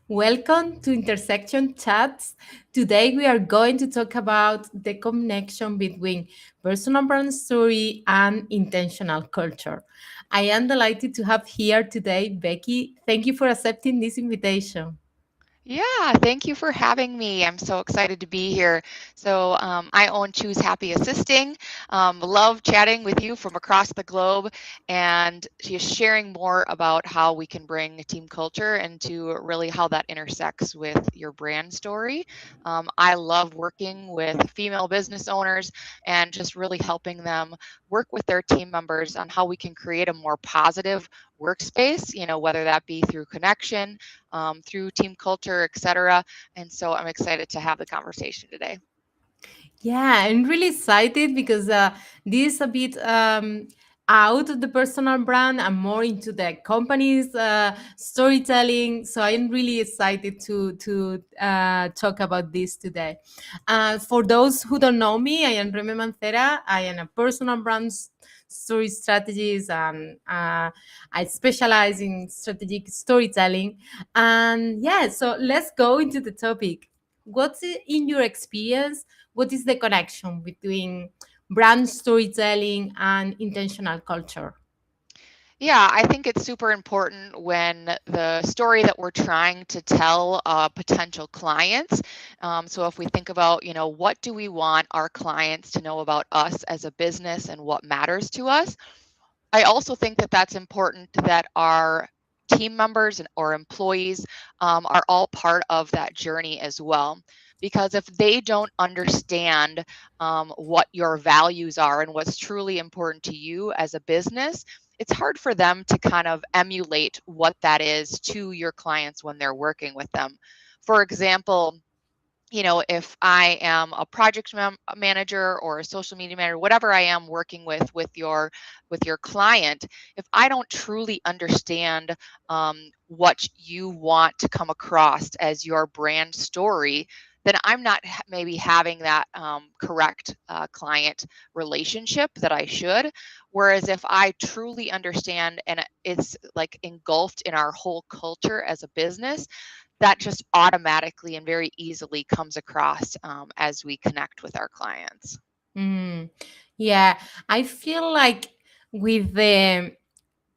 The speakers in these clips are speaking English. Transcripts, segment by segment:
Welcome to Intersection Chats. Today we are going to talk about the connection between personal brand story and intentional culture. I am delighted to have here today Becky. Thank you for accepting this invitation. Yeah, thank you for having me. I'm so excited to be here. I own Choose Happy Assisting. Love chatting with you from across the globe and just sharing more about how we can bring team culture and to really how that intersects with your brand story. I love working with female business owners and just really helping them work with their team members on how we can create a more positive workspace, whether that be through connection, through team culture, etc. And so I'm excited to have the conversation today. Yeah, I'm really excited because this is a bit out of the personal brand and more into the company's storytelling. So I'm really excited to talk about this today. For those who don't know me, I am Reme Mancera. I am a personal brand story strategist and I specialize in strategic storytelling. And yeah, so let's go into the topic. What's in your experience? What is the connection between brand storytelling and intentional culture? Yeah, I think it's super important when the story that we're trying to tell potential clients. So if we think about, what do we want our clients to know about us as a business and what matters to us? I also think that that's important that our team members or employees are all part of that journey as well. Because if they don't understand what your values are and what's truly important to you as a business, it's hard for them to kind of emulate what that is to your clients when they're working with them. For example, if I am a project manager or a social media manager, whatever I am working with your client, if I don't truly understand what you want to come across as your brand story, then I'm not maybe having that correct client relationship that I should. Whereas if I truly understand and it's like engulfed in our whole culture as a business, that just automatically and very easily comes across as we connect with our clients. Mm, yeah, I feel like with the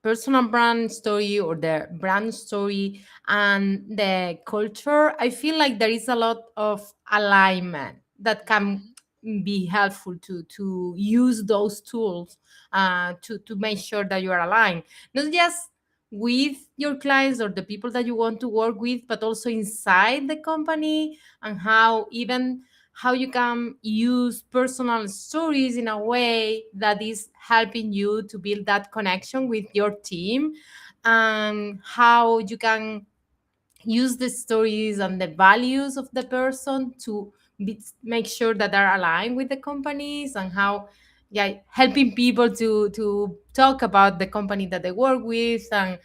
personal brand story or the brand story and the culture, I feel like there is a lot of alignment that can Mhm. be helpful to use those tools to make sure that you are aligned, not just with your clients or the people that you want to work with, but also inside the company and how you can use personal stories in a way that is helping you to build that connection with your team, and how you can use the stories and the values of the person to make sure that they're aligned with the companies, and how, yeah, helping people to talk about the company that they work with, and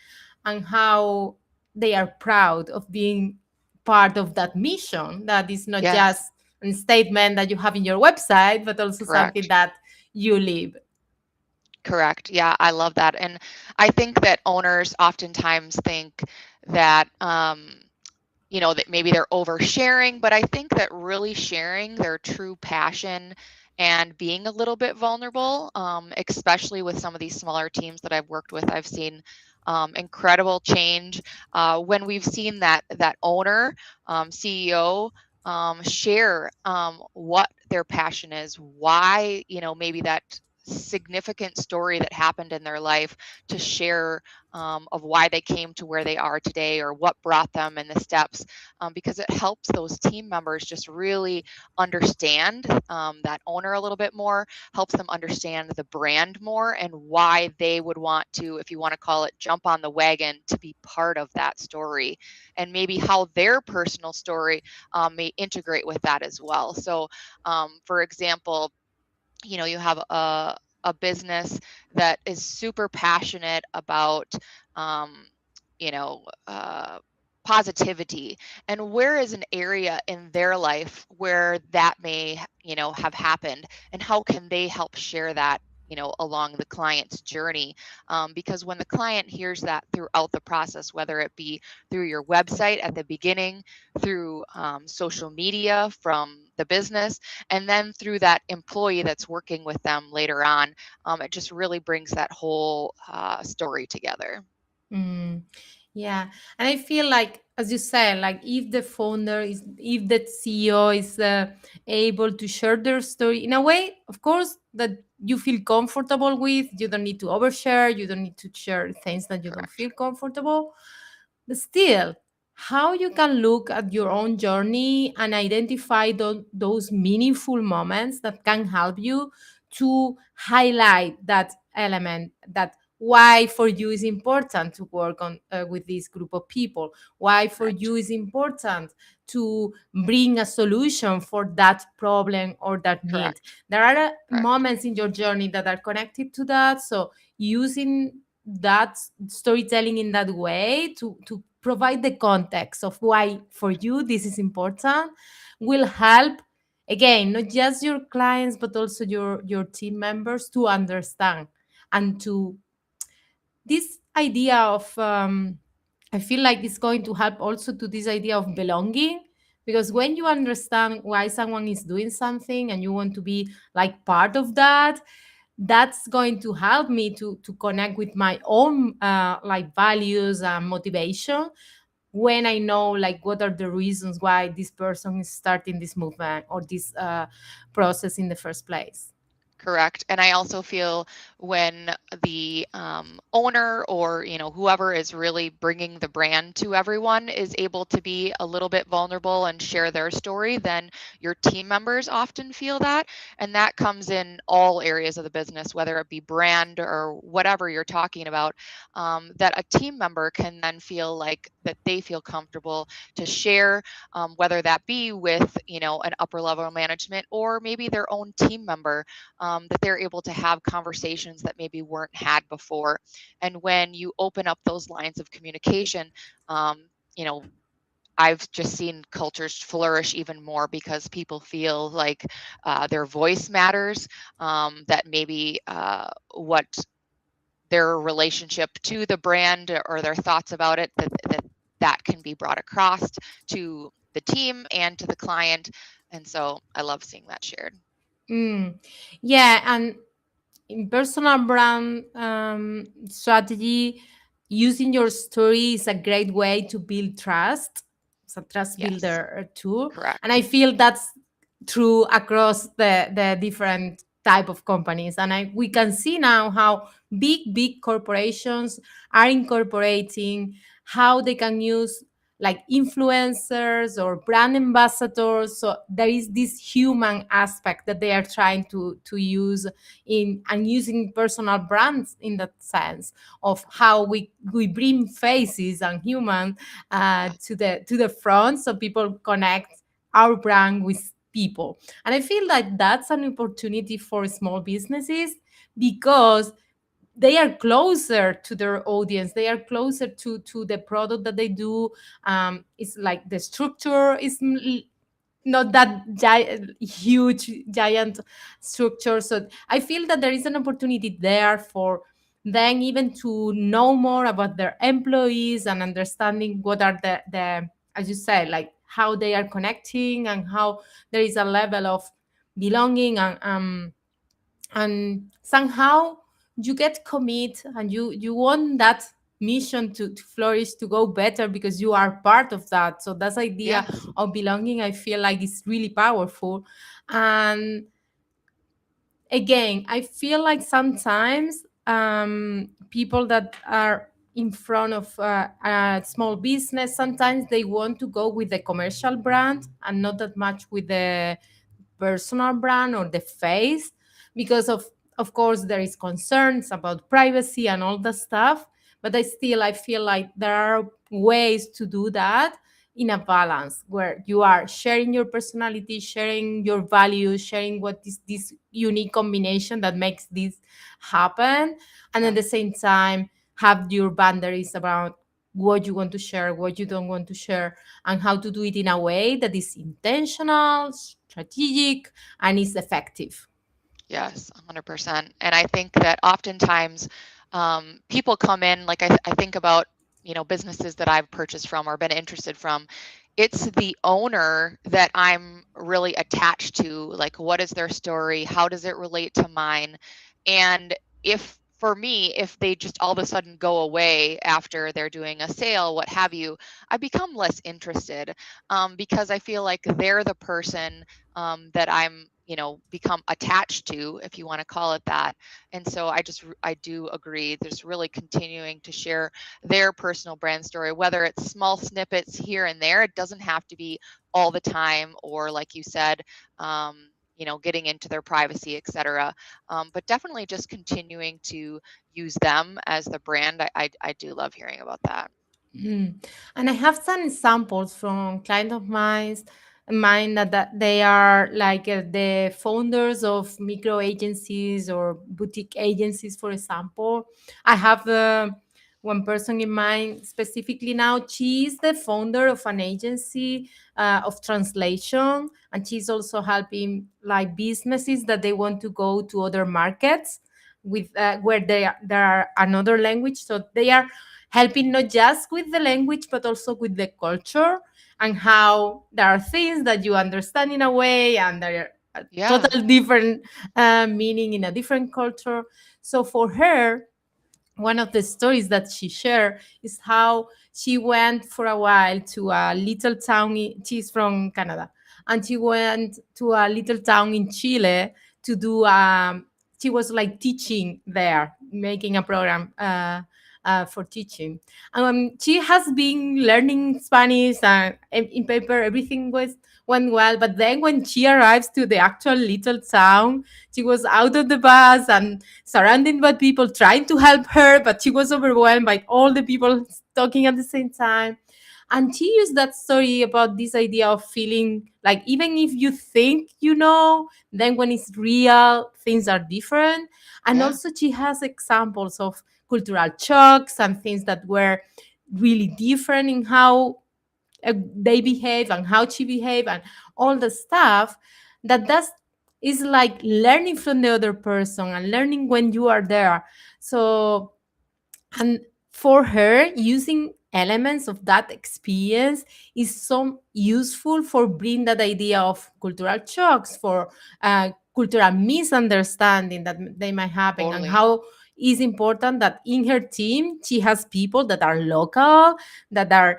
how they are proud of being part of that mission, that is not Yes, just a statement that you have in your website, but also something correct. that you live. Correct. Yeah, I love that. And I think that owners oftentimes think that, that maybe they're oversharing, but I think that really sharing their true passion and being a little bit vulnerable, especially with some of these smaller teams that I've worked with, I've seen incredible change when we've seen that owner, CEO, share what their passion is, why maybe that significant story that happened in their life to share of why they came to where they are today or what brought them and the steps, because it helps those team members just really understand that owner a little bit more, helps them understand the brand more and why they would want to, if you want to call it, jump on the wagon to be part of that story, and maybe how their personal story may integrate with that as well. So, for example, you have a business that is super passionate about um, you know uh, positivity, and where is an area in their life where that may have happened, and how can they help share that along the client's journey. Because when the client hears that throughout the process, whether it be through your website at the beginning, through social media from the business, and then through that employee that's working with them later on, it just really brings that whole story together. Mm, yeah, and I feel like, as you said, like if the founder is, if the CEO is able to share their story in a way, of course, that you feel comfortable with, you don't need to overshare, you don't need to share things that you don't Correct. feel comfortable. But still, how you can look at your own journey and identify those meaningful moments that can help you to highlight that element, that why for you is important to work on with this group of people, why for Correct. you is important to bring a solution for that problem or that need. Correct. There are Correct. moments in your journey that are connected to that, so using that storytelling in that way to provide the context of why for you this is important will help, again, not just your clients but also your team members to understand, and to this idea of I feel like it's going to help also to this idea of belonging, because when you understand why someone is doing something and you want to be like part of that, that's going to help me to connect with my own like values and motivation, when I know like what are the reasons why this person is starting this movement or this process in the first place. Correct. And I also feel when the owner or whoever is really bringing the brand to everyone is able to be a little bit vulnerable and share their story, then your team members often feel that, and that comes in all areas of the business, whether it be brand or whatever you're talking about. That a team member can then feel like that they feel comfortable to share, whether that be with an upper level management or maybe their own team member, that they're able to have conversations that maybe weren't had before. And when you open up those lines of communication, you know, I've just seen cultures flourish even more because people feel like their voice matters, that maybe what their relationship to the brand or their thoughts about it, that can be brought across to the team and to the client. And so I love seeing that shared. Mm. Yeah, and in personal brand strategy, using your story is a great way to build trust. It's a trust Yes, builder too, and correct. I feel that's true across the different type of companies. And we can see now how big corporations are incorporating how they can use like influencers or brand ambassadors. So there is this human aspect that they are trying to use in, and using personal brands in that sense of how we bring faces and human Yes. to the front, so people connect our brand with people. And I feel like that's an opportunity for small businesses, because they are closer to their audience, they are closer to the product that they do. It's like the structure is not that huge giant structure, so I feel that there is an opportunity there for them even to know more about their employees and understanding what are the as you said, like how they are connecting and how there is a level of belonging, and somehow you get commit and you want that mission to flourish, to go better, because you are part of that. So that's idea Yes. of belonging, I feel like is really powerful. And again, I feel like sometimes people that are in front of a small business, sometimes they want to go with the commercial brand and not that much with the personal brand or the face, because of course there is concerns about privacy and all the stuff. But I feel like there are ways to do that in a balance, where you are sharing your personality, sharing your values, sharing what is this unique combination that makes this happen, and at Yeah. the same time have your boundaries about what you want to share, what you don't want to share, and how to do it in a way that is intentional, strategic, and is effective. Yes, 100%. And I think that oftentimes people come in, like I think about, businesses that I've purchased from or been interested from. It's the owner that I'm really attached to. Like, what is their story? How does it relate to mine? And if for me, if they just all of a sudden go away after they're doing a sale, what have you, I become less interested because I feel like they're the person that I'm, become attached to, if you want to call it that. And so I do agree. There's really continuing to share their personal brand story, whether it's small snippets here and there. It doesn't have to be all the time, or like you said, getting into their privacy, etc. But definitely just continuing to use them as the brand. I do love hearing about that. Mhm. And I have some examples from clients of mine that they are like the founders of micro agencies or boutique agencies, for example. I have one person in mind specifically now. She is the founder of an agency of translation, and she's also helping like businesses that they want to go to other markets with where there are another language. So they are helping not just with the language but also with the culture, and how there are things that you understand in a way and they're a Yeah, total different meaning in a different culture. So for her, one of the stories that she shared is how she went for a while to a little town. She's from Canada, and she went to a little town in Chile to do. She was like teaching there, making a program for teaching. She has been learning Spanish, and in paper everything went well. But then when she arrives to the actual little town, she was out of the bus and surrounded by people trying to help her, but she was overwhelmed by all the people talking at the same time. And she used that story about this idea of feeling like even if you think you know, then when it's real, things are different. And yeah, also, she has examples of cultural shocks and things that were really different in how they behave and how she behave and all the stuff that is like learning from the other person and learning when you are there. So, and for her, using elements of that experience is so useful for bringing that idea of cultural shocks, for cultural misunderstanding that they might happen, and totally. how is important that in her team she has people that are local, that are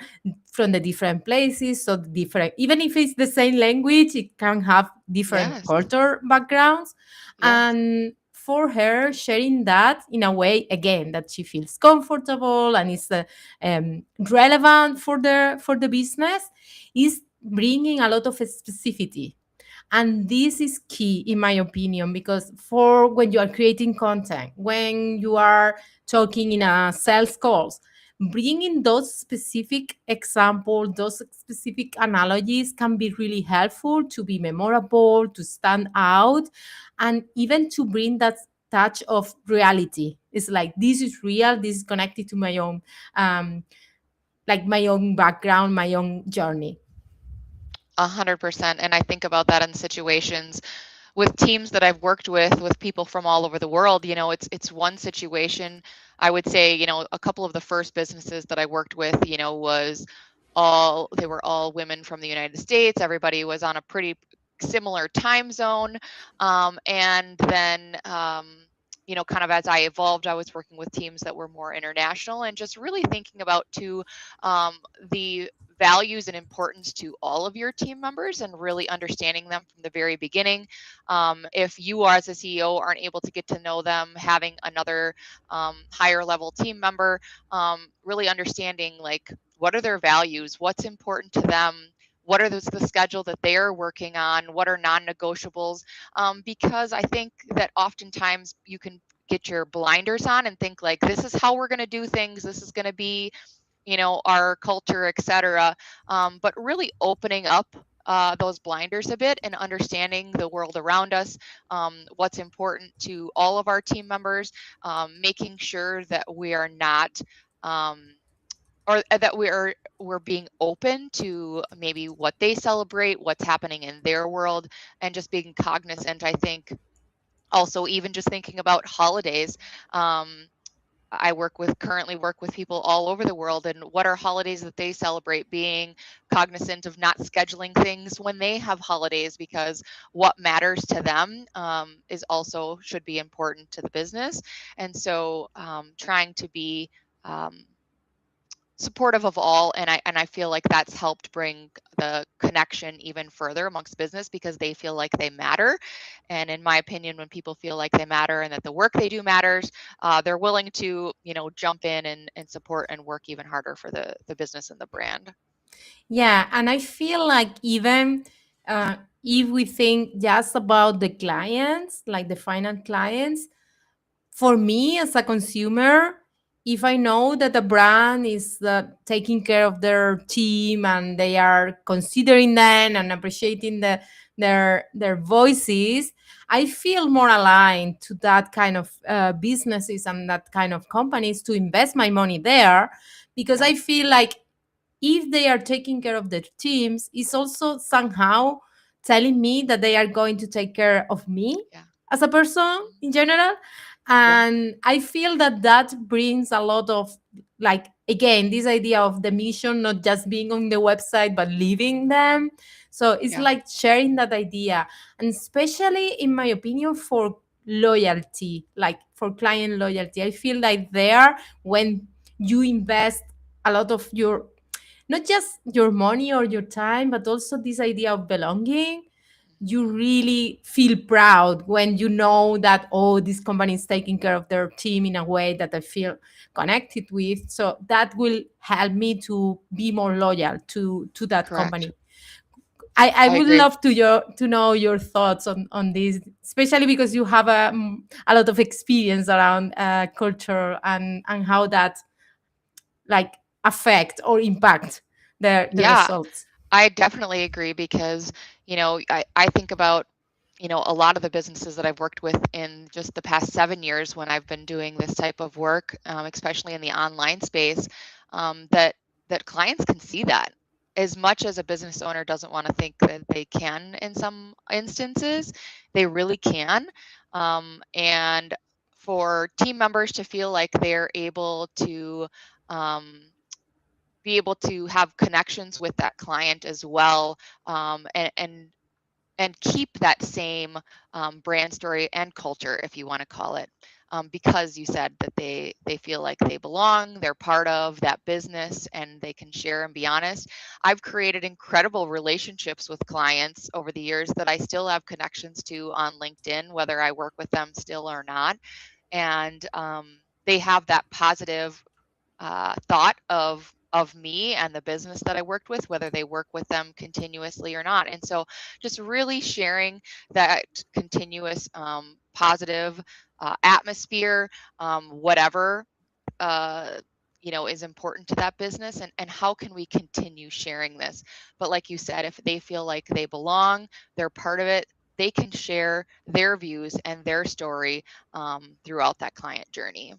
from the different places, so different, even if it's the same language, it can have different Yes, culture backgrounds. yes. And for her, sharing that in a way again that she feels comfortable and is relevant for the business is bringing a lot of specificity. And this is key, in my opinion, because for when you are creating content, when you are talking in a sales calls, bringing those specific examples, those specific analogies can be really helpful to be memorable, to stand out, and even to bring that touch of reality. It's like this is real, this is connected to my own like my own background, my own journey. 100%. And I think about that in situations with teams that I've worked with people from all over the world. It's one situation. I would say, a couple of the first businesses that I worked with, was all they were all women from the United States. Everybody was on a pretty similar time zone. And then kind of as I evolved, I was working with teams that were more international, and just really thinking about too the values and importance to all of your team members, and really understanding them from the very beginning. If you are, as a CEO, aren't able to get to know them, having another higher level team member, really understanding like what are their values, what's important to them, what are the schedule that they're working on, what are non-negotiables, because I think that oftentimes you can get your blinders on and think like this is how we're going to do things, this is going to be our culture, etc. But really opening up those blinders a bit and understanding the world around us, what's important to all of our team members, making sure that we are not um, or that we're being open to maybe what they celebrate, what's happening in their world, and just being cognizant, I think, Also, even just thinking about holidays. Um, I currently work with people all over the world, and what are holidays that they celebrate, being cognizant of not scheduling things when they have holidays, because what matters to them is also should be important to the business. And so trying to be supportive of all, and I feel like that's helped bring the connection even further amongst business, because they feel like they matter. And in my opinion, when people feel like they matter and that the work they do matters, they're willing to, jump in and support and work even harder for the business and the brand. Yeah, and I feel like even if we think just about the clients, like the final clients, for me as a consumer, if I know that a brand is taking care of their team and they are considering them and appreciating their voices, I feel more aligned to that kind of businesses and that kind of companies to invest my money there, because Yeah. I feel like if they are taking care of their teams, it's also somehow telling me that they are going to take care of me Yeah. as a person Mhm. in general. Yeah. And I feel that that brings a lot of, like, again, this idea of the mission not just being on the website but leaving them. So it's Yeah. like sharing that idea, and especially in my opinion for loyalty, like for client loyalty, I feel like there, when you invest a lot of your, not just your money or your time, but also this idea of belonging, you Mhm. really feel proud when you know that, oh, this company is taking care of their team in a way that I feel connected with. So that will help me to be more loyal to that Correct. company. I I would agree. love to know your thoughts on this, especially because you have a lot of experience around culture and how that, like, affect or impact the Yeah. results. I definitely agree, because, I think about, a lot of the businesses that I've worked with in just the past 7 years when I've been doing this type of work, especially in the online space, that clients can see that. As much as a business owner doesn't want to think that they can in some instances, they really can. And for team members to feel like they're um, able to have connections with that client as well, and keep that same brand story and culture, if you want to call it, because you said that they feel like they belong, they're part of that business, and they can share and be honest. I've created incredible relationships with clients over the years that I still have connections to on LinkedIn, whether I work with them still or not. And they have that positive thought of me and the business that I worked with, whether they work with them continuously or not. And so, just really sharing that continuous positive atmosphere, whatever uh, is important to that business, and how can we continue sharing this. But like you said, if they feel like they belong, they're part of it, they can share their views and their story throughout that client journey.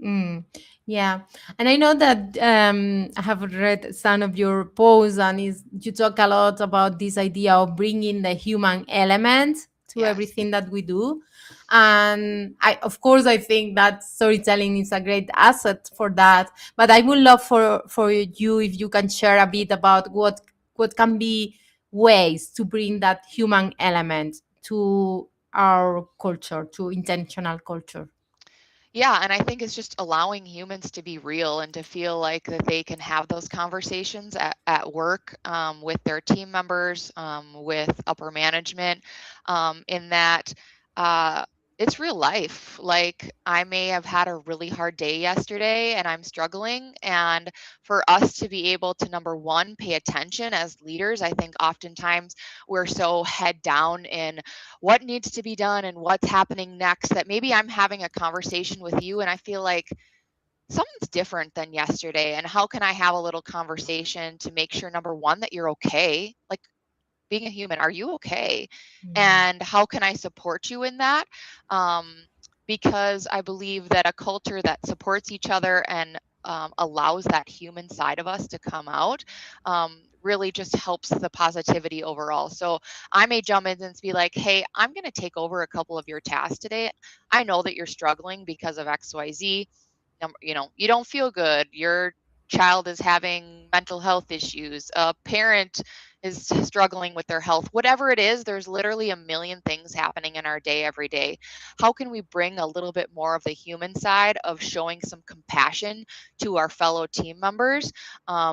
Mm, yeah, and I know that I have read some of your posts, and is you talk a lot about this idea of bringing the human element to Yes. everything that we do. And of course, I think that storytelling is a great asset for that. But I would love for you if you can share a bit about what can be ways to bring that human element to our culture, to intentional culture. Yeah, and I think it's just allowing humans to be real and to feel like that they can have those conversations at work, with their team members, with upper management, in that uh, it's real life. Like, I may have had a really hard day yesterday and I'm struggling. And for us to be able to, number one, pay attention as leaders, I think oftentimes we're so head down in what needs to be done and what's happening next, that maybe I'm having a conversation with you and I feel like something's different than yesterday. And how can I have a little conversation to make sure, number one, that you're okay? Like, being a human, are you okay? Mm. And how can I support you in that? Um, because I believe that a culture that supports each other and allows that human side of us to come out, really just helps the positivity overall. So I may jump in and be like, hey, I'm going to take over a couple of your tasks today. I know that you're struggling because of XYZ. You don't feel good. Your child is having mental health issues. A parent is struggling with their health. Whatever it is, there's literally a million things happening in our day every day. How can we bring a little bit more of the human side of showing some compassion to our fellow team members,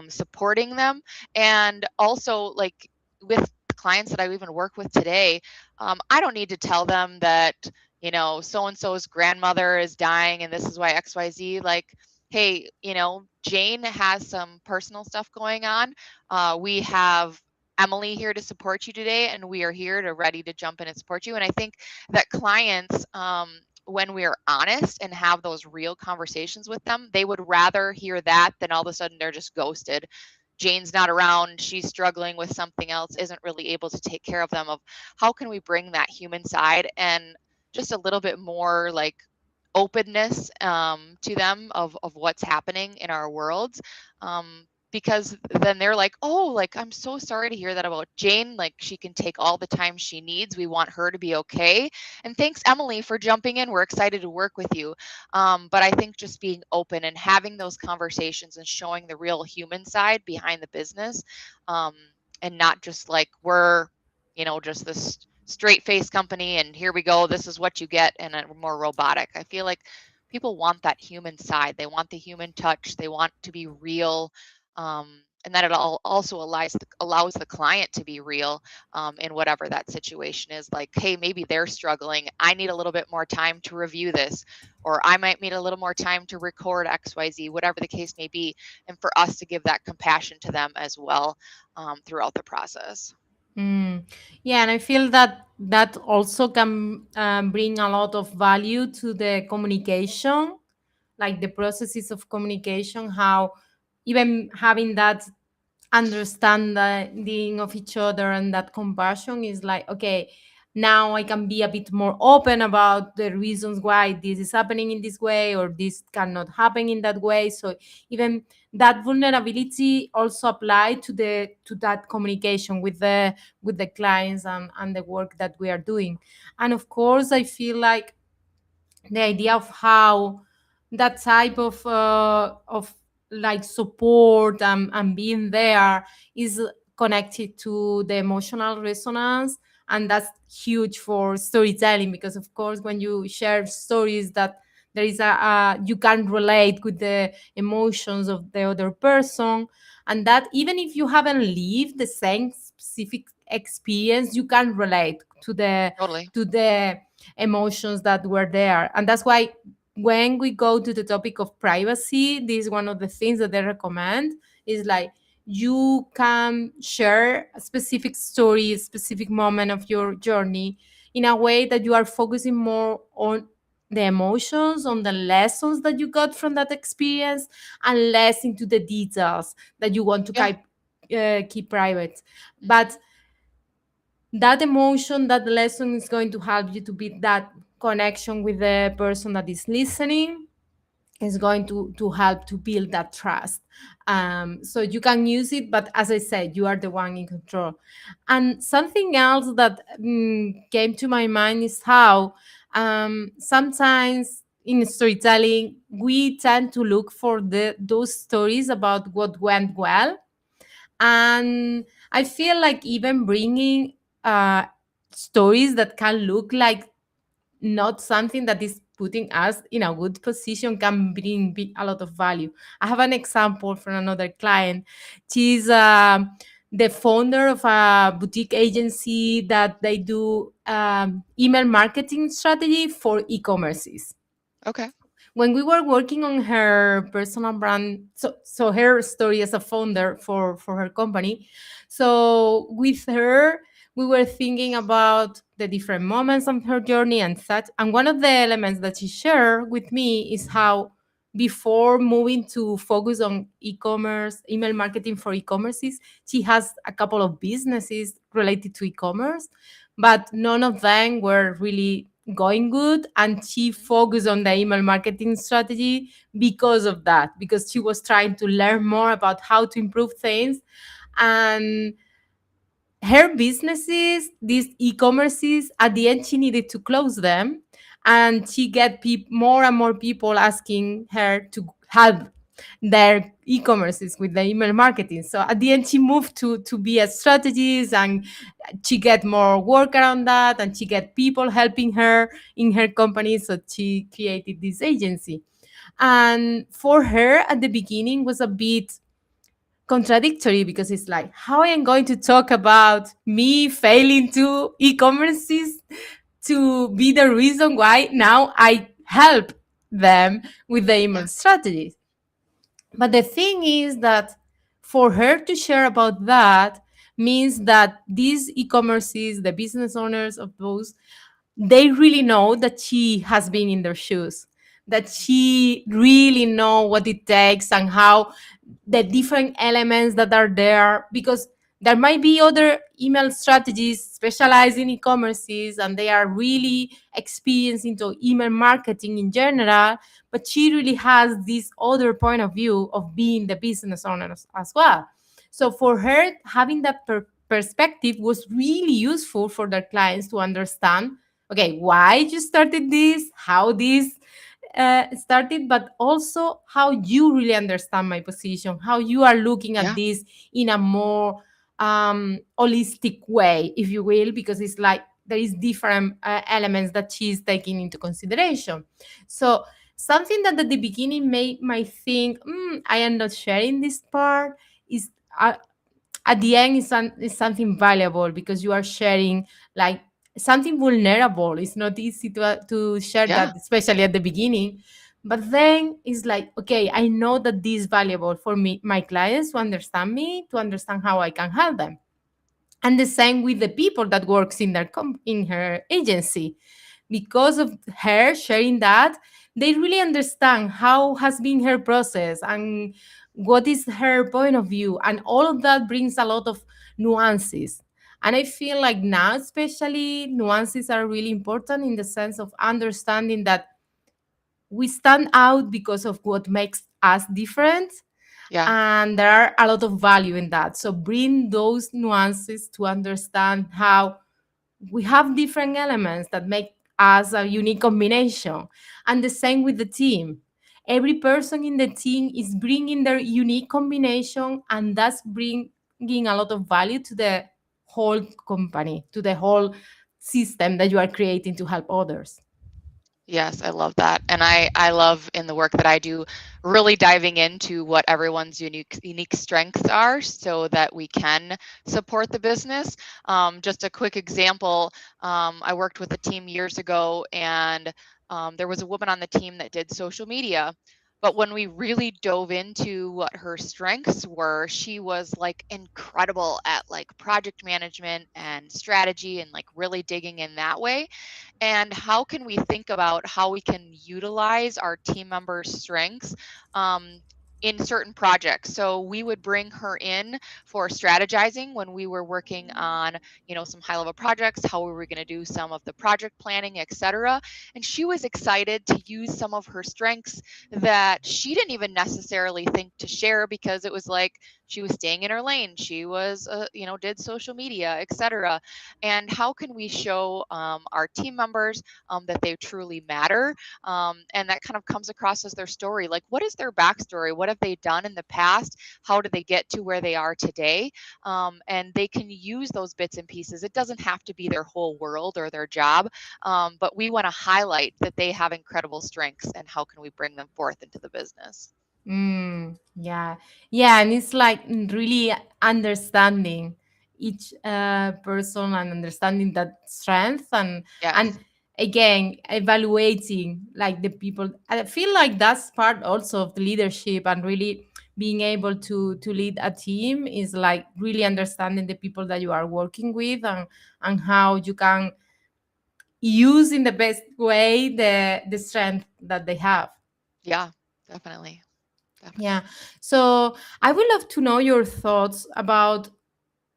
supporting them, and also like with clients that I even work with today, I don't need to tell them that so and so's grandmother is dying and this is why XYZ. Like, hey, Jane has some personal stuff going on. We have Emily here to support you today, and we are here to ready to jump in and support you. And I think that clients, when we are honest and have those real conversations with them, they would rather hear that than all of a sudden they're just ghosted. Jane's not around, she's struggling with something else, isn't really able to take care of them. Of how can we bring that human side and just a little bit more like openness, to them of what's happening in our worlds, because then they're like, oh, like, I'm so sorry to hear that about Jane. Like, she can take all the time she needs. We want her to be okay. And thanks, Emily, for jumping in. We're excited to work with you. But I think just being open and having those conversations and showing the real human side behind the business, um, and not just like we're just this straight face company and here we go, this is what you get, and a more robotic. I feel like people want that human side. They want the human touch. They want to be real. And that it all also allows the client to be real, in whatever that situation is. Like, hey, maybe they're struggling. I need a little bit more time to review this, or I might need a little more time to record XYZ, whatever the case may be. And for us to give that compassion to them as well, throughout the process. Mm. Yeah, and I feel that that also can bring a lot of value to the communication, like the processes of communication, how even having that understanding of each other and that compassion is like, okay, now I can be a bit more open about the reasons why this is happening in this way or this cannot happen in that way. So even that vulnerability also apply to that communication with the clients and the work that we are doing. And of course I feel like the idea of how that type of like support and being there is connected to the emotional resonance, and that's huge for storytelling, because of course when you share stories that there is a you can relate with the emotions of the other person, and that even if you haven't lived the same specific experience, you can relate Totally. to the emotions that were there. And that's why when we go to the topic of privacy, this is one of the things that they recommend, is like you can share a specific story, a specific moment of your journey in a way that you are focusing more on the emotions, on the lessons that you got from that experience, and less into the details that you want to Yeah. keep private. But Hmm. that emotion, that lesson is going to help you to build that connection with the person that is listening, is going to help to build that trust. So you can use it, but as I said, you are the one in control. And something else that came to my mind is how sometimes in storytelling we tend to look for those stories about what went well, and I feel like even bringing uh, stories that can look like not something that is putting us in a good position can bring a lot of value. I have an example from another client. She's the founder of a boutique agency that they do email marketing strategy for e-commerces. Okay. When we were working on her personal brand, so her story as a founder for her company, so with her we were thinking about the different moments of her journey and such, and one of the elements that she shared with me is how before moving to focus on e-commerce, email marketing for e-commerces, she has a couple of businesses related to e-commerce, but none of them were really going good, and she Mhm. focused on the email marketing strategy because of that, because she was trying to learn more about how to improve things. And her businesses, these e-commerces, at the end she needed to close them, and she get more and more people asking her to help their e-commerces with the email marketing. So at the end she moved to be a strategist, and she get more work around that, and she get people helping her in her company, so she created this agency. And for her at the beginning was a bit contradictory, because it's like, how I am going to talk about me failing to e-commerces to be the reason why now I help them with the email Yeah. strategies. But the thing is that for her to share about that means that these e-commerces, the business owners of those, they really know that she has been in their shoes, that she really know what it takes and how the different elements that are there, because there might be other email strategies specialized in e-commerces and they are really experienced into email marketing in general, but she really has this other point of view of being the business owner as well. So for her, having that perspective was really useful for their clients to understand, okay, why you started this, how this started, but also how you really understand my position, how you are looking at Yeah. this in a more holistic way, if you will, because it's like there is different elements that she's taking into consideration. So something that at the beginning might think, I am not sharing this part, is uh, at the end is something valuable, because you are sharing like something vulnerable. It's not easy to share Yeah. that, especially at the beginning. But then it's like, okay, I know that this is valuable for me, my clients, to understand me, to understand how I can help them. And the same with the people that works in in her agency, because of her sharing that, they really understand how has been her process and what is her point of view, and all of that brings a lot of nuances. And I feel like now especially nuances are really important, in the sense of understanding that we stand out because of what makes us different, Yeah. and there are a lot of value in that. So bring those nuances to understand how we have different elements that make us a unique combination. And the same with the team. Every person in the team is bringing their unique combination, and that's bringing a lot of value to the whole company, to the whole system that you are creating to help others. Yes, I love that. And I love in the work that I do really diving into what everyone's unique strengths are so that we can support the business. Just a quick example, I worked with a team years ago and there was a woman on the team that did social media. But when we really dove into what her strengths were, she was like incredible at like project management and strategy and like really digging in that way. And how can we think about how we can utilize our team members' strengths in certain projects? So we would bring her in for strategizing when we were working on, some high level projects, how we were going to do some of the project planning, etc. And she was excited to use some of her strengths that she didn't even necessarily think to share, because it was like she was staying in her lane. She was, did social media, etc. And how can we show our team members that they truly matter, and that kind of comes across as their story, like what is their backstory, what have they done in the past, how did they get to where they are today, and they can use those bits and pieces. It doesn't have to be their whole world or their job, but we want to highlight that they have incredible strengths and how can we bring them forth into the business. Yeah, yeah, and it's like really understanding each person, and understanding that strength, and Yes. again evaluating like the people. I feel like that's part also of the leadership, and really being able to lead a team is like really understanding the people that you are working with, and how you can use in the best way the strength that they have. Yeah, definitely. Yeah. Definitely. So I would love to know your thoughts about,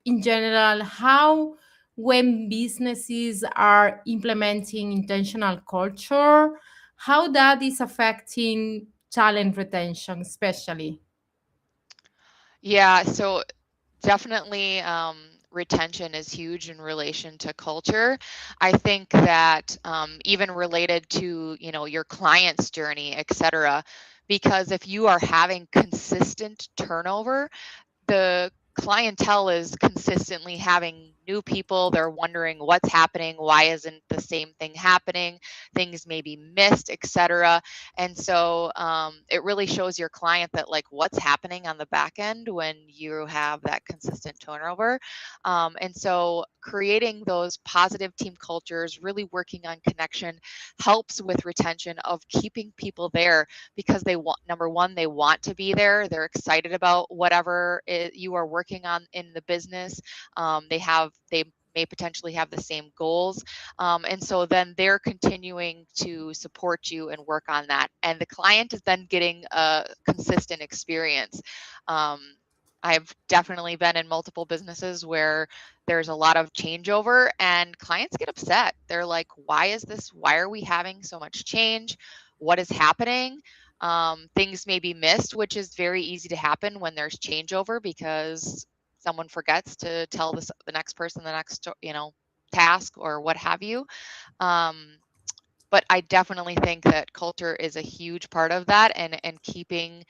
in general, how when businesses are implementing intentional culture, how that is affecting talent retention, especially. Yeah, so definitely, retention is huge in relation to culture. I think that even related to your client's journey, et cetera, because if you are having consistent turnover, the clientele is consistently having new people. They're wondering what's happening, why isn't the same thing happening, things may be missed, etc. And so it really shows your client that like what's happening on the back end when you have that consistent turnover. And so creating those positive team cultures, really working on connection, helps with retention of keeping people there, because they want, number one, they want to be there, they're excited about whatever you are working on in the business. They may potentially have the same goals, and so then they're continuing to support you and work on that, and the client is then getting a consistent experience. um, I've definitely been in multiple businesses where there's a lot of changeover and clients get upset. They're like, why is this? Why are we having so much change? What is happening? Things may be missed, which is very easy to happen when there's changeover, because someone forgets to tell the next person the next task or what have you. Um, but I definitely think that culture is a huge part of that, and keeping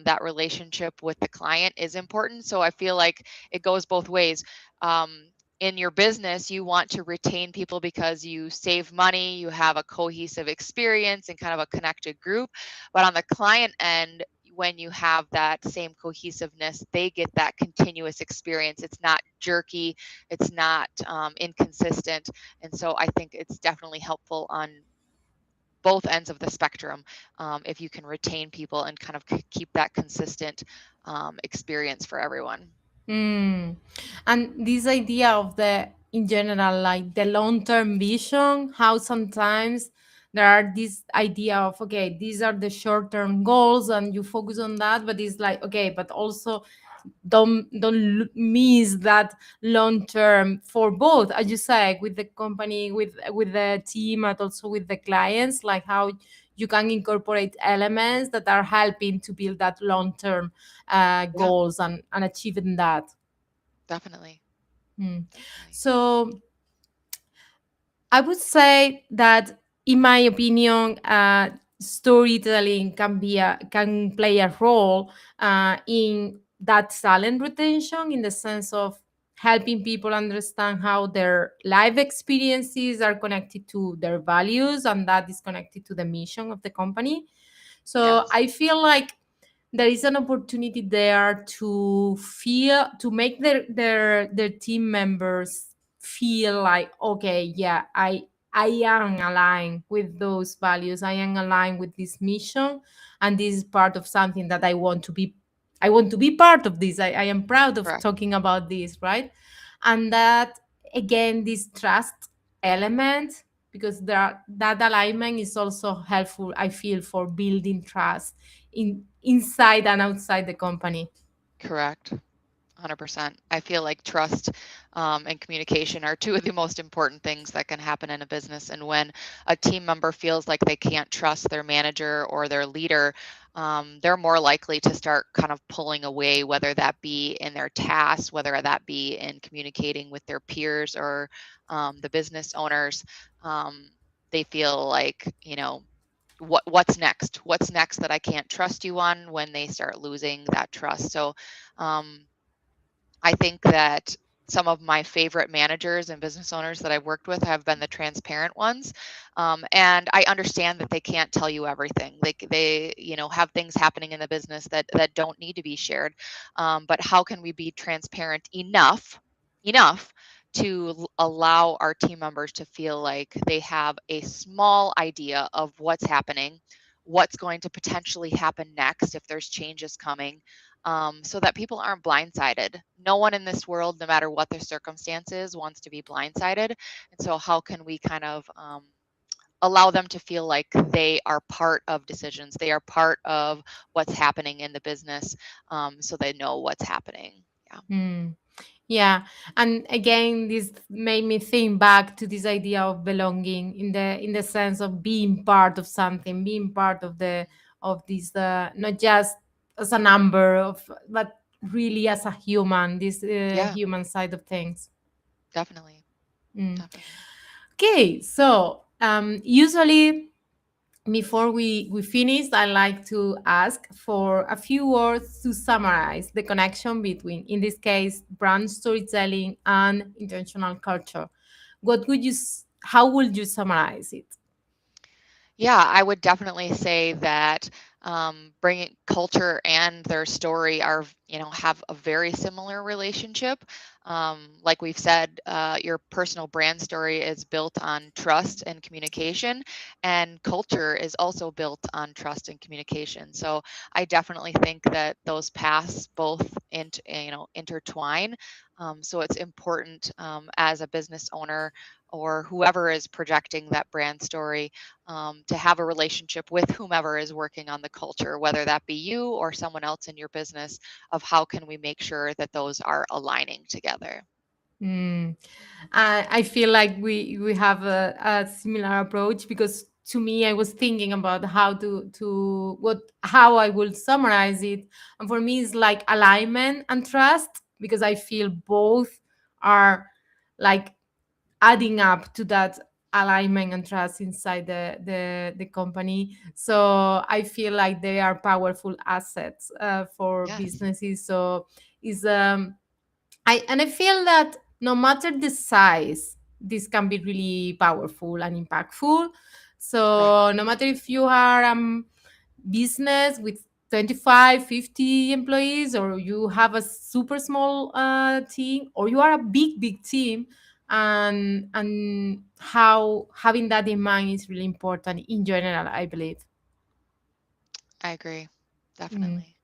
that relationship with the client is important. So I feel like it goes both ways. Um, in your business, you want to retain people because you save money, you have a cohesive experience and kind of a connected group. But on the client end, when you have that same cohesiveness, they get that continuous experience. It's not jerky, it's not inconsistent. And so I think it's definitely helpful on both ends of the spectrum, if you can retain people and kind of keep that consistent experience for everyone. Mm. And this idea of the, in general, like the long term vision, how sometimes there are this idea of, okay, these are the short term goals and you focus on that, but it's like, okay, but also don't miss that long term for both, as you say, with the company, with the team, and also with the clients, like how you can incorporate elements that are helping to build that long term Yeah, goals and achieving that. definitely, Mm. definitely. So I would say that, in my opinion, storytelling can play a role in that talent retention, in the sense of helping people understand how their life experiences are connected to their values, and that is connected to the mission of the company. So Yes. I feel like there is an opportunity there to make their team members feel like, okay, yeah, I am aligned with those values, I am aligned with this mission, and this is part of something that I want to be part of this. I am proud of Correct. talking about this, right? And that, again, this trust element, because that alignment is also helpful, I feel, for building trust inside and outside the company. Correct. 100%. I feel like trust and communication are two of the most important things that can happen in a business. And when a team member feels like they can't trust their manager or their leader, they're more likely to start kind of pulling away, whether that be in their tasks, whether that be in communicating with their peers or the business owners. Um, they feel like, what's next? What's next that I can't trust you on, when they start losing that trust. So, um, I think that some of my favorite managers and business owners that I've worked with have been the transparent ones. And I understand that they can't tell you everything. They have things happening in the business that don't need to be shared. But how can we be transparent enough to allow our team members to feel like they have a small idea of what's happening, what's going to potentially happen next if there's changes coming, so that people aren't blindsided. No one in this world, no matter what their circumstances, wants to be blindsided. And so, how can we kind of allow them to feel like they are part of decisions? They are part of what's happening in the business, so they know what's happening. Yeah. Hmm. Yeah, and again, this made me think back to this idea of belonging in the sense of being part of something, being part of this, not just as a number of, but really as a human, this Yeah, human side of things. definitely. Mm. Definitely. Okay, so usually before we finish, I like to ask for a few words to summarize the connection between, in this case, brand storytelling and intentional culture. What would how would you summarize it? Yeah, I would definitely say that bringing culture and their story are, have a very similar relationship. Like we've said, your personal brand story is built on trust and communication, and culture is also built on trust and communication. So I definitely think that those paths both intertwine. So it's important as a business owner or whoever is projecting that brand story to have a relationship with whomever is working on the culture, whether that be you or someone else in your business, of how can we make sure that those are aligning together. Mm. I feel like we have a similar approach, because to me, I was thinking about how to what how I will summarize it, and for me, it's like alignment and trust, because I feel both are like adding up to that alignment and trust inside the company. So I feel like they are powerful assets for Yes, businesses. So is I feel that no matter the size, this can be really powerful and impactful. correct. So no matter if you are business with 25, 50 employees, or you have a super small team, or you are a big team, and how having that in mind is really important in general, I believe. I agree. Mm. Definitely.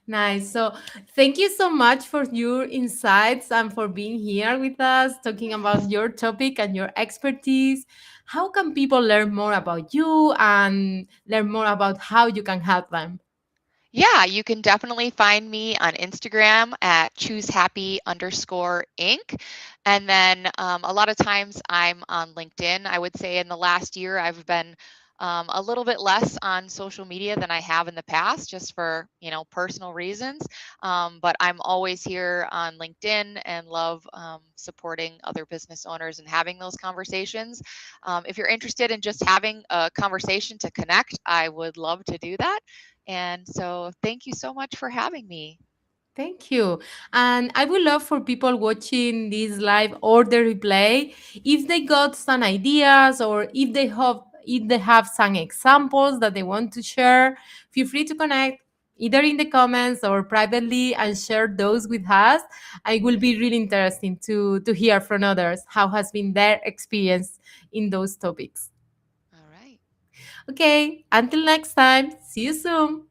Nice. So, thank you so much for your insights and for being here with us, talking about Yes. your topic and your expertise. How can people learn more about you and learn more about how you can help them? Yeah, you can definitely find me on Instagram at choosehappy_Inc. And then a lot of times I'm on LinkedIn. I would say in the last year, I've been a little bit less on social media than I have in the past, just for, personal reasons. But I'm always here on LinkedIn and love supporting other business owners and having those conversations. If you're interested in just having a conversation to connect, I would love to do that. And so thank you so much for having me. Thank you. And I would love for people watching this live or the replay, if they got some ideas, or if they have some examples that they want to share, feel free to connect either in the comments or privately and share those with us. I will be really interesting to hear from others how has been their experience in those topics. All right. Okay, until next time. See you soon.